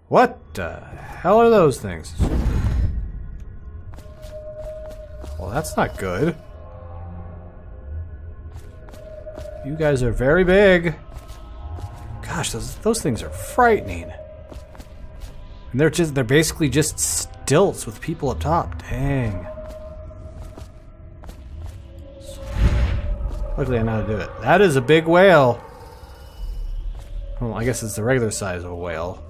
What the hell are those things? Well, that's not good. You guys are very big. Gosh, those things are frightening. And they're basically just stilts with people up top. Dang. Luckily I know how to do it. That is a big whale. Well, I guess it's the regular size of a whale.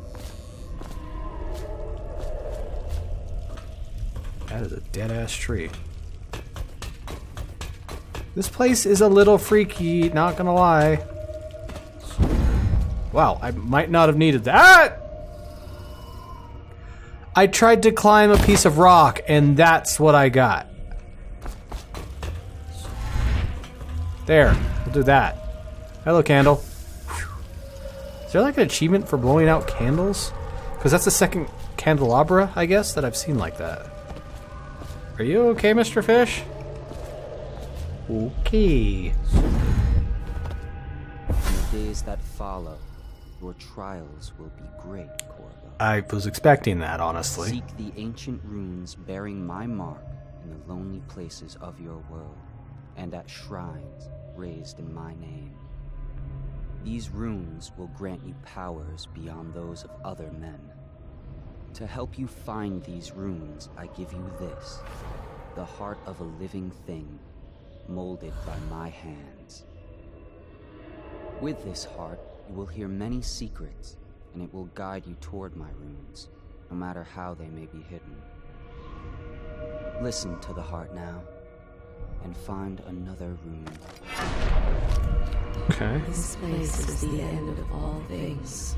That is a dead-ass tree. This place is a little freaky, not gonna lie. Wow, I might not have needed that. I tried to climb a piece of rock, and that's what I got. There, we'll do that. Hello, candle. Is there like an achievement for blowing out candles? Because that's the second candelabra, I guess, that I've seen like that. Are you okay, Mr. Fish? Okay. In the days that follow, your trials will be great, Corvo. I was expecting that, honestly. Seek the ancient runes bearing my mark in the lonely places of your world, and at shrines raised in my name. These runes will grant you powers beyond those of other men. To help you find these runes, I give you this, the heart of a living thing, molded by my hands. With this heart, you will hear many secrets, and it will guide you toward my runes, no matter how they may be hidden. Listen to the heart now, and find another rune. Okay. This place is the end of all things.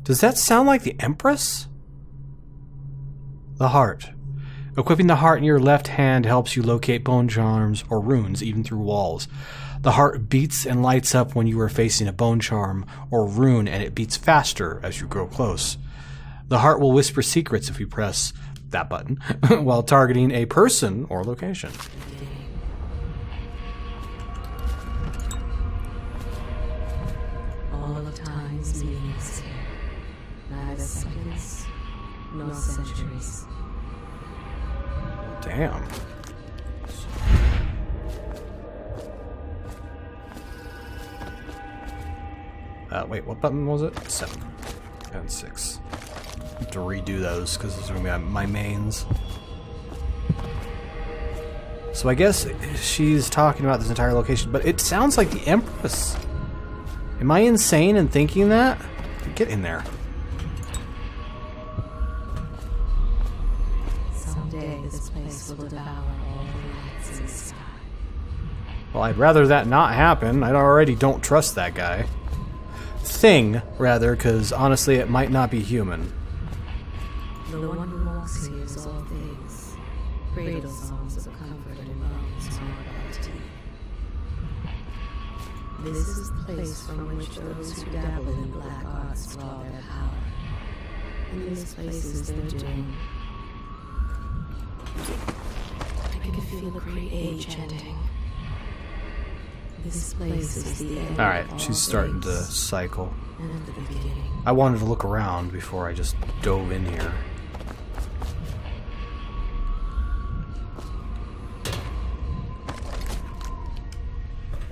Does that sound like the Empress? The heart. Equipping the heart in your left hand helps you locate bone charms or runes even through walls. The heart beats and lights up when you are facing a bone charm or rune, and it beats faster as you grow close. The heart will whisper secrets if you press that button while targeting a person or location. All of time's meanings here. Neither seconds nor centuries. Damn. Wait, what button was it? 7 and 6. I have to redo those because those are going to be my mains. So I guess she's talking about this entire location, but it sounds like the Empress. Am I insane in thinking that? Get in there. Someday this place will devour all the lights in the sky. Well, I'd rather that not happen. I already don't trust that guy. Thing, rather, because honestly it might not be human. The one who walks here is all things. Cradle songs of comfort and bones gnawed by teeth. This is the place from which those who dabble in black arts draw their power. And this place is their doom. I can feel a great age ending. This place is the end. Alright, of she's all starting to things, cycle. and the beginning. I wanted to look around before I just dove in here.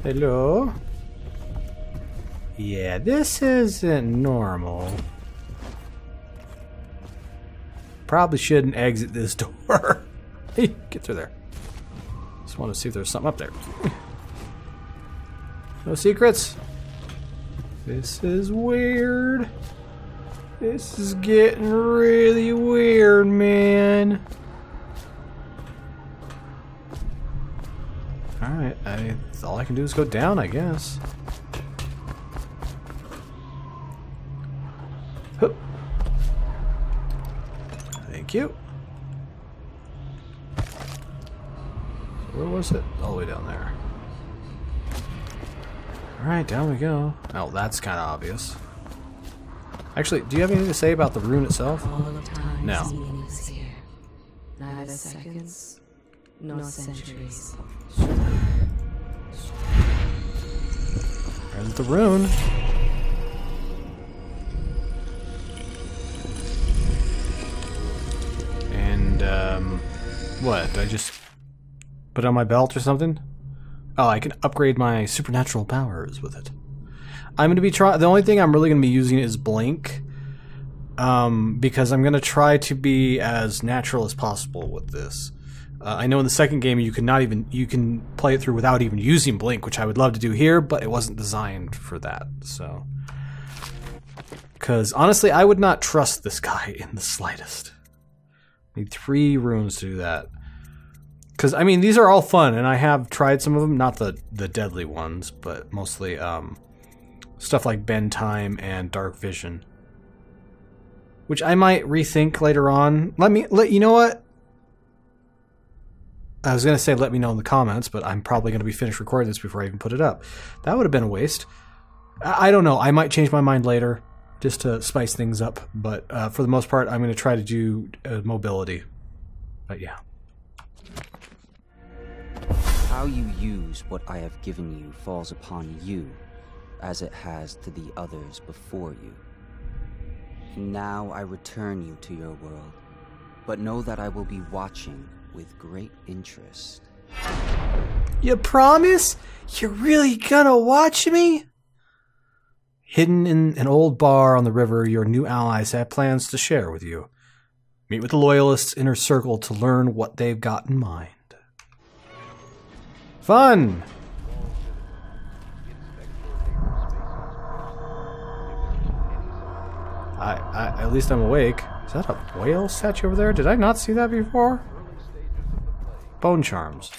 Hello? Yeah, this isn't normal. Probably shouldn't exit this door. Hey, get through there. Just want to see if there's something up there. No secrets? This is weird. This is getting really weird, man. Alright, all I can do is go down, I guess. Hup. Thank you. Where was it? All the way down there. Alright, down we go. Oh, that's kind of obvious. Actually, do you have anything to say about the rune itself? All of time's No. meanings here. Neither seconds nor centuries. There's the rune. What? Did I just put it on my belt or something? Oh, I can upgrade my supernatural powers with it. I'm going to be trying... The only thing I'm really going to be using is Blink. Because I'm going to try to be as natural as possible with this. I know in the second game you can play it through without even using Blink, which I would love to do here, but it wasn't designed for that, so... Because, honestly, I would not trust this guy in the slightest. Need 3 runes to do that. Because, I mean, these are all fun, and I have tried some of them, not the deadly ones, but mostly stuff like Bend Time and Dark Vision. Which I might rethink later on. You know what? I was going to say let me know in the comments, but I'm probably going to be finished recording this before I even put it up. That would have been a waste. I don't know. I might change my mind later just to spice things up. But for the most part, I'm going to try to do mobility. But yeah. How you use what I have given you falls upon you, as it has to the others before you. And now I return you to your world, but know that I will be watching with great interest. You promise? You're really gonna watch me? Hidden in an old bar on the river, your new allies have plans to share with you. Meet with the Loyalists' inner circle to learn what they've got in mind. Fun! At least I'm awake. Is that a whale statue over there? Did I not see that before? Bone Charms.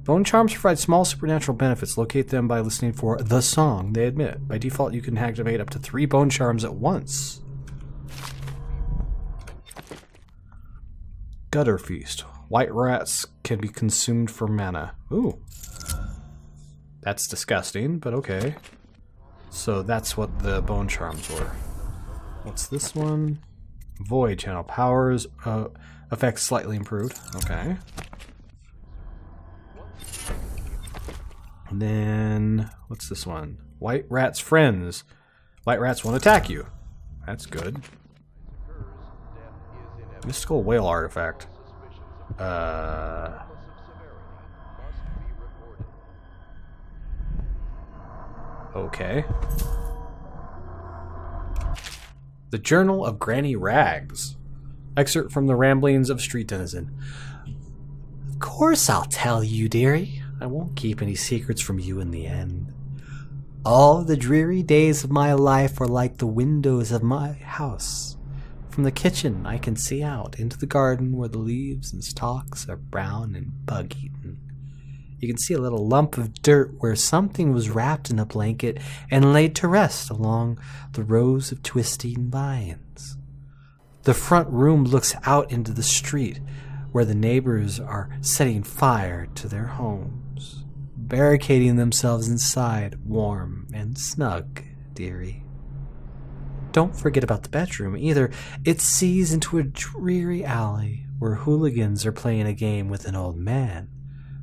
Bone Charms provide small supernatural benefits. Locate them by listening for the song they emit. By default, you can activate up to 3 Bone Charms at once. Gutter Feast. White rats can be consumed for mana. Ooh. That's disgusting, but okay. So that's what the Bone Charms were. What's this one? Void Channel. Powers effects slightly improved. Okay. And then, what's this one? White Rat's Friends. White rats won't attack you. That's good. Mystical Whale Artifact. Okay. The Journal of Granny Rags. Excerpt from the Ramblings of Street Denizen. Of course I'll tell you, dearie. I won't keep any secrets from you in the end. All the dreary days of my life are like the windows of my house. From the kitchen I can see out into the garden where the leaves and stalks are brown and bug-eaten. You can see a little lump of dirt where something was wrapped in a blanket and laid to rest along the rows of twisting vines. The front room looks out into the street where the neighbors are setting fire to their homes, barricading themselves inside, warm and snug, dearie. Don't forget about the bedroom either. It sees into a dreary alley where hooligans are playing a game with an old man.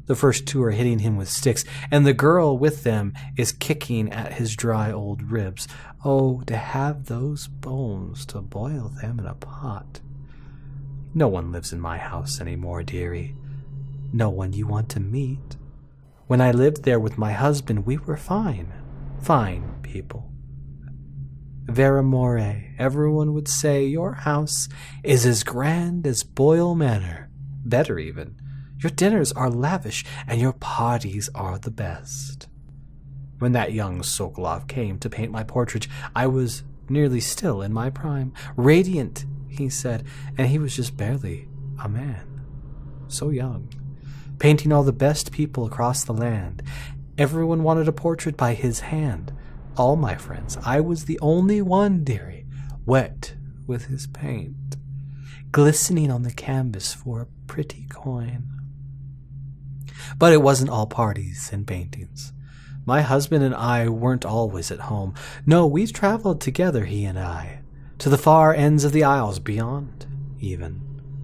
The first 2 are hitting him with sticks, and the girl with them is kicking at his dry old ribs. Oh, to have those bones, to boil them in a pot. No one lives in my house anymore, dearie. No one you want to meet. When I lived there with my husband, we were fine. Fine people. Vera More, everyone would say your house is as grand as Boyle Manor. Better even. Your dinners are lavish, and your parties are the best. When that young Sokolov came to paint my portrait, I was nearly still in my prime. Radiant, he said, and he was just barely a man. So young. Painting all the best people across the land. Everyone wanted a portrait by his hand. All my friends. I was the only one, dearie, wet with his paint, glistening on the canvas for a pretty coin. But it wasn't all parties and paintings. My husband and I weren't always at home. No, we traveled together, he and I, to the far ends of the isles beyond, even,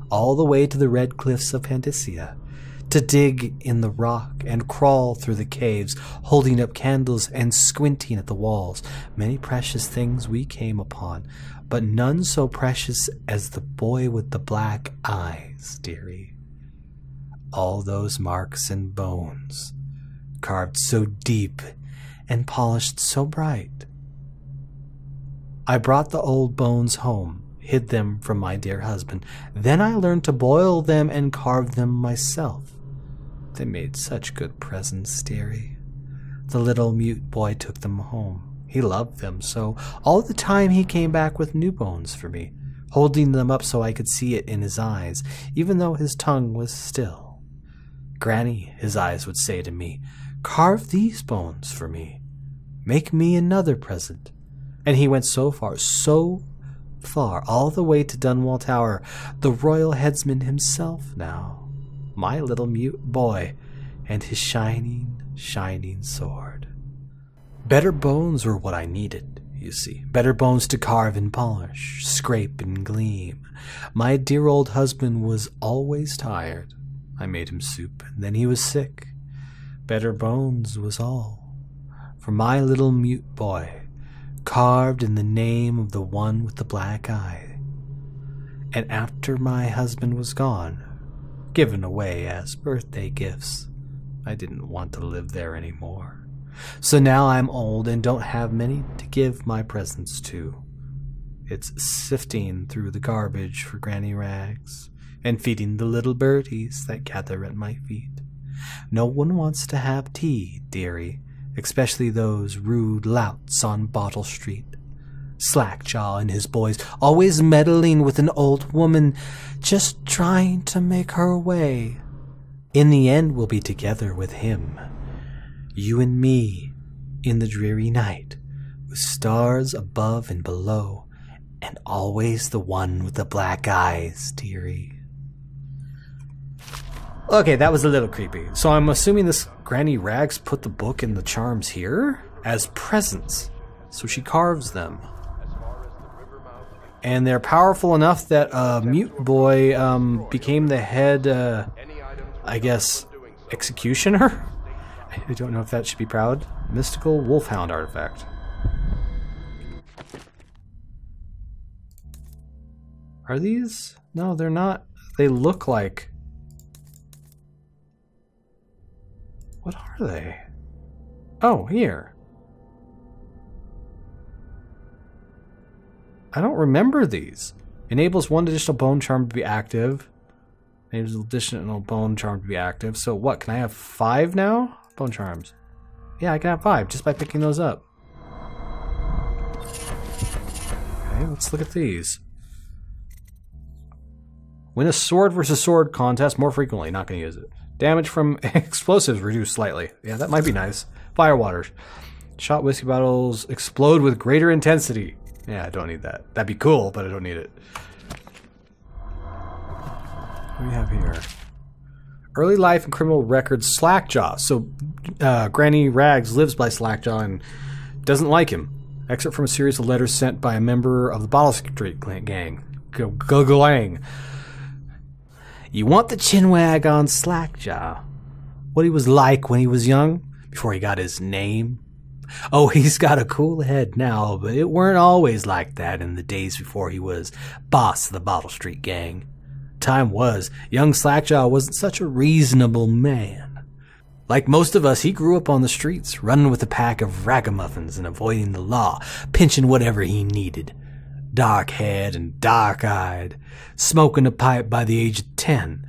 all the way to the red cliffs of Pandysia, to dig in the rock and crawl through the caves, holding up candles and squinting at the walls. Many precious things we came upon, but none so precious as the boy with the black eyes, dearie. All those marks and bones, carved so deep and polished so bright. I brought the old bones home, hid them from my dear husband. Then I learned to boil them and carve them myself. They made such good presents, dearie. The little mute boy took them home. He loved them so. All the time he came back with new bones for me, holding them up so I could see it in his eyes, even though his tongue was still. Granny, his eyes would say to me, carve these bones for me. Make me another present. And he went so far, all the way to Dunwall Tower, the royal headsman himself now, my little mute boy, and his shining, shining sword. Better bones were what I needed, you see. Better bones to carve and polish, scrape and gleam. My dear old husband was always tired. I made him soup, and then he was sick. Better bones was all. For my little mute boy, carved in the name of the one with the black eye. And after my husband was gone, given away as birthday gifts, I didn't want to live there anymore. So now I'm old and don't have many to give my presents to. It's sifting through the garbage for Granny Rags and feeding the little birdies that gather at my feet. No one wants to have tea, dearie, especially those rude louts on Bottle Street. Slackjaw and his boys, always meddling with an old woman, just trying to make her way. In the end, we'll be together with him, you and me, in the dreary night, with stars above and below, and always the one with the black eyes, dearie. Okay, that was a little creepy. So I'm assuming this Granny Rags put the book and the charms here as presents. So she carves them. And they're powerful enough that Mute Boy became the head, I guess, executioner? I don't know if that should be proud. Mystical Wolfhound artifact. Are these? No, they're not. They look like... What are they? Oh, here. I don't remember these. Enables one additional bone charm to be active. Enables an additional bone charm to be active. So what, can I have 5 now? Bone charms. Yeah, I can have 5 just by picking those up. Okay, let's look at these. Win a sword versus sword contest more frequently. Not going to use it. Damage from explosives reduced slightly. Yeah, that might be nice. Fire waters. Shot whiskey bottles explode with greater intensity. Yeah, I don't need that. That'd be cool, but I don't need it. What do we have here? Early life and criminal records, Slackjaw. So, Granny Rags lives by Slackjaw and doesn't like him. Excerpt from a series of letters sent by a member of the Bottle Street gang. Gang. You want the chinwag on Slackjaw? What he was like when he was young, before he got his name? Oh, he's got a cool head now, but it weren't always like that in the days before he was boss of the Bottle Street gang. Time was, young Slackjaw wasn't such a reasonable man. Like most of us, he grew up on the streets, running with a pack of ragamuffins and avoiding the law, pinching whatever he needed. Dark-haired and dark-eyed, smoking a pipe by the age of 10.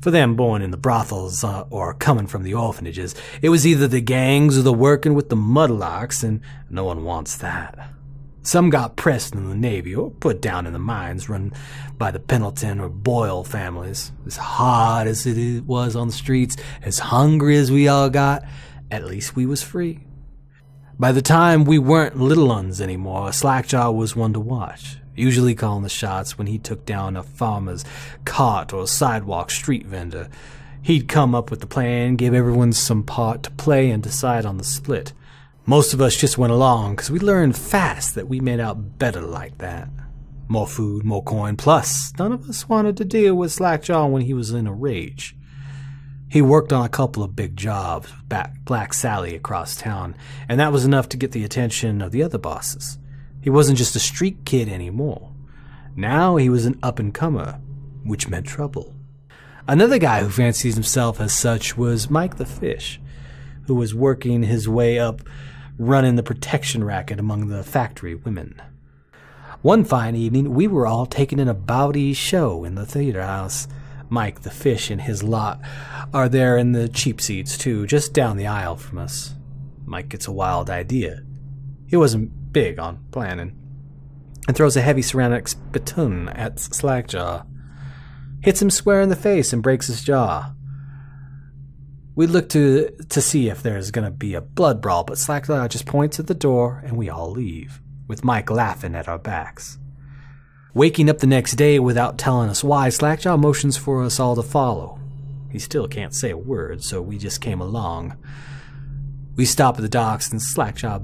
For them born in the brothels or coming from the orphanages, it was either the gangs or the working with the mudlarks, and no one wants that. Some got pressed in the Navy or put down in the mines run by the Pendleton or Boyle families. As hot as it was on the streets, as hungry as we all got, at least we was free. By the time we weren't little uns anymore, Slackjaw was one to watch, usually calling the shots when he took down a farmer's cart or a sidewalk street vendor. He'd come up with the plan, give everyone some part to play, and decide on the split. Most of us just went along because we learned fast that we made out better like that. More food, more coin, plus none of us wanted to deal with Slackjaw when he was in a rage. He worked on a couple of big jobs with Black Sally across town, and that was enough to get the attention of the other bosses. He wasn't just a street kid anymore. Now he was an up-and-comer, which meant trouble. Another guy who fancied himself as such was Mike the Fish, who was working his way up, running the protection racket among the factory women. One fine evening, we were all taking in a bawdy show in the theater house. Mike the Fish and his lot are there in the cheap seats too, just down the aisle from us. Mike gets a wild idea. He wasn't big on planning, and throws a heavy ceramic spittoon at Slackjaw. Hits him square in the face and breaks his jaw. We look to see if there's going to be a blood brawl, but Slackjaw just points at the door and we all leave, with Mike laughing at our backs. Waking up the next day without telling us why, Slackjaw motions for us all to follow. He still can't say a word, so we just came along. We stop at the docks and Slackjaw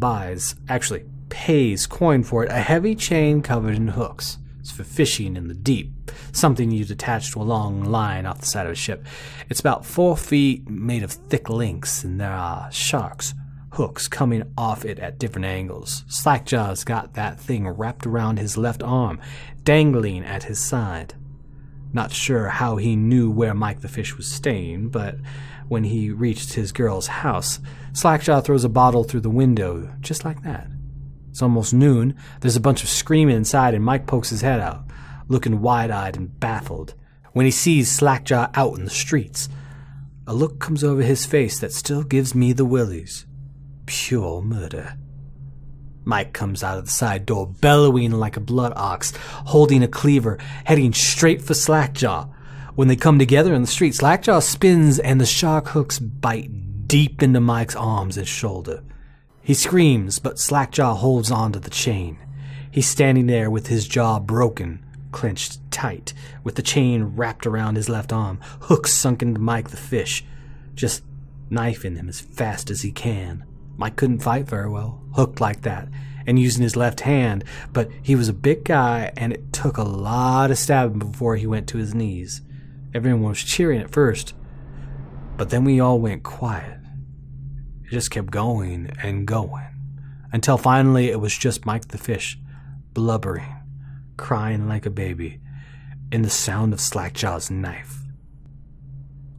pays coin for it, a heavy chain covered in hooks. It's for fishing in the deep, something you'd attach to a long line off the side of a ship. It's about 4 feet, made of thick links, and there are sharks' hooks coming off it at different angles. Slackjaw's got that thing wrapped around his left arm, dangling at his side. Not sure how he knew where Mike the Fish was staying, but when he reached his girl's house, Slackjaw throws a bottle through the window, just like that. It's almost noon. There's a bunch of screaming inside, and Mike pokes his head out, looking wide-eyed and baffled. When he sees Slackjaw out in the streets, a look comes over his face that still gives me the willies. Pure murder. Mike comes out of the side door, bellowing like a blood ox, holding a cleaver, heading straight for Slackjaw. When they come together in the street, Slackjaw spins, and the shark hooks bite deep into Mike's arms and shoulder. He screams, but Slackjaw holds on to the chain. He's standing there with his jaw broken, clenched tight, with the chain wrapped around his left arm, hooks sunk into Mike the Fish, just knifing him as fast as he can. Mike couldn't fight very well, hooked like that, and using his left hand, but he was a big guy, and it took a lot of stabbing before he went to his knees. Everyone was cheering at first, but then we all went quiet. It just kept going and going, until finally it was just Mike the Fish, blubbering, crying like a baby, and the sound of Slackjaw's knife.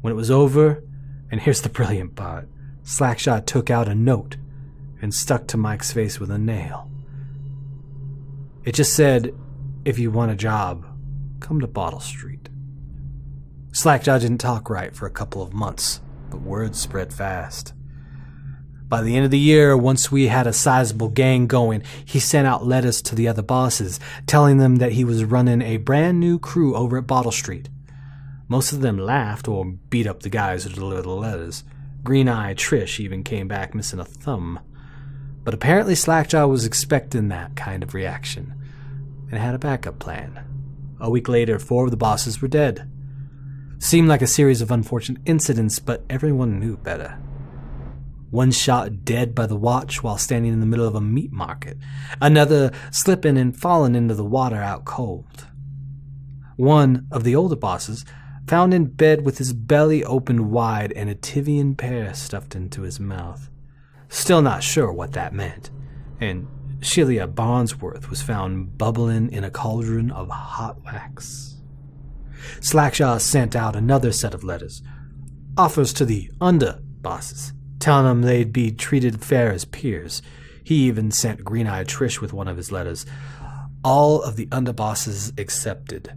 When it was over, and here's the brilliant part, Slackjaw took out a note and stuck to Mike's face with a nail. It just said, "If you want a job, come to Bottle Street." Slackjaw didn't talk right for a couple of months, but word spread fast. By the end of the year, once we had a sizable gang going, he sent out letters to the other bosses, telling them that he was running a brand new crew over at Bottle Street. Most of them laughed or beat up the guys who delivered the letters. Green-Eye Trish even came back missing a thumb. But apparently Slackjaw was expecting that kind of reaction, and had a backup plan. A week later, 4 of the bosses were dead. Seemed like a series of unfortunate incidents, but everyone knew better. One shot dead by the watch while standing in the middle of a meat market. Another slipping and falling into the water out cold. One of the older bosses found in bed with his belly opened wide and a Tivian pear stuffed into his mouth. Still not sure what that meant. And Sheila Barnsworth was found bubbling in a cauldron of hot wax. Slackjaw sent out another set of letters, offers to the under-bosses, telling them they'd be treated fair as peers. He even sent Green-Eye Trish with one of his letters. All of the underbosses accepted.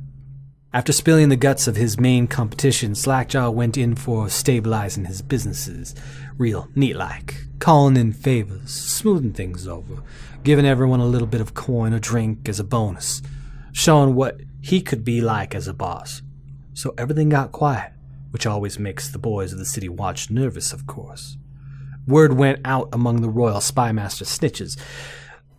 After spilling the guts of his main competition, Slackjaw went in for stabilizing his businesses, real neat-like, calling in favors, smoothing things over, giving everyone a little bit of coin or drink as a bonus, showing what he could be like as a boss. So everything got quiet, which always makes the boys of the City Watch nervous, of course. Word went out among the Royal Spymaster snitches,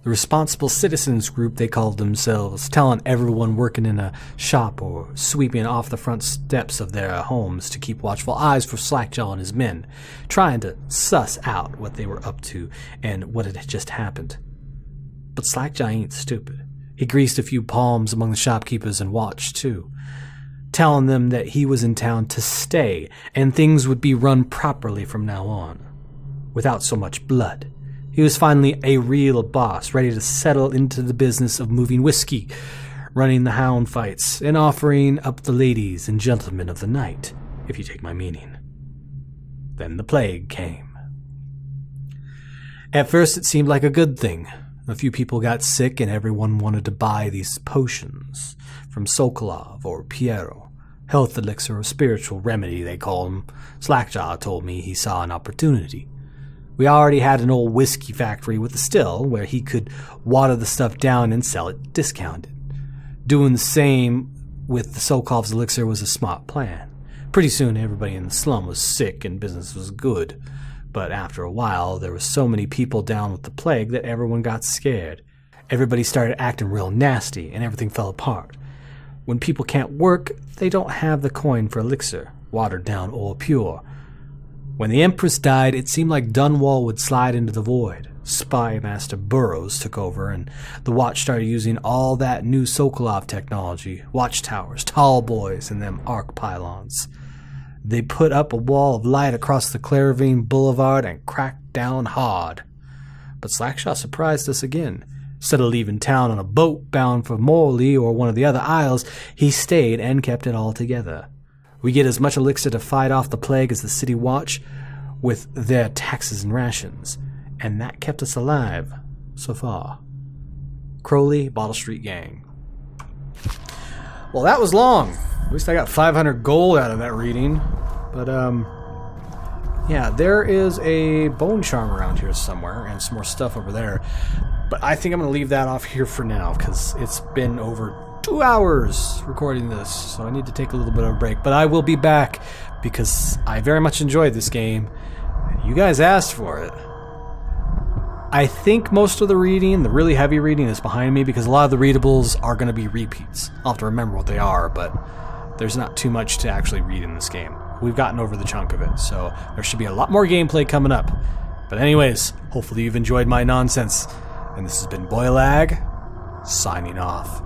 the responsible citizens group they called themselves, telling everyone working in a shop or sweeping off the front steps of their homes to keep watchful eyes for Slackjaw and his men, trying to suss out what they were up to and what had just happened. But Slackjaw ain't stupid. He greased a few palms among the shopkeepers and watched, too, telling them that he was in town to stay and things would be run properly from now on, without so much blood. He was finally a real boss, ready to settle into the business of moving whiskey, running the hound fights, and offering up the ladies and gentlemen of the night, if you take my meaning. Then the plague came. At first it seemed like a good thing. A few people got sick and everyone wanted to buy these potions from Sokolov or Piero. Health elixir or spiritual remedy, they call them. Slackjaw told me he saw an opportunity. We already had an old whiskey factory with a still where he could water the stuff down and sell it discounted. Doing the same with the Sokolov's elixir was a smart plan. Pretty soon everybody in the slum was sick and business was good. But after a while, there were so many people down with the plague that everyone got scared. Everybody started acting real nasty, and everything fell apart. When people can't work, they don't have the coin for elixir, watered down or pure. When the Empress died, it seemed like Dunwall would slide into the void. Spy Master Burroughs took over, and the Watch started using all that new Sokolov technology, watchtowers, tall boys, and them arc pylons. They put up a wall of light across the Clairvine Boulevard and cracked down hard. But Slackshaw surprised us again. Instead of leaving town on a boat bound for Morley or one of the other isles, he stayed and kept it all together. We get as much elixir to fight off the plague as the City Watch with their taxes and rations, and that kept us alive so far. Crowley, Bottle Street Gang. Well, that was long. At least I got 500 gold out of that reading. But, yeah, there is a bone charm around here somewhere and some more stuff over there. But I think I'm going to leave that off here for now because it's been over 2 hours recording this. So I need to take a little bit of a break. But I will be back because I very much enjoyed this game. You guys asked for it. I think most of the reading, the really heavy reading, is behind me because a lot of the readables are going to be repeats. I'll have to remember what they are, but there's not too much to actually read in this game. We've gotten over the chunk of it, so there should be a lot more gameplay coming up. But anyways, hopefully you've enjoyed my nonsense. And this has been Boylag, signing off.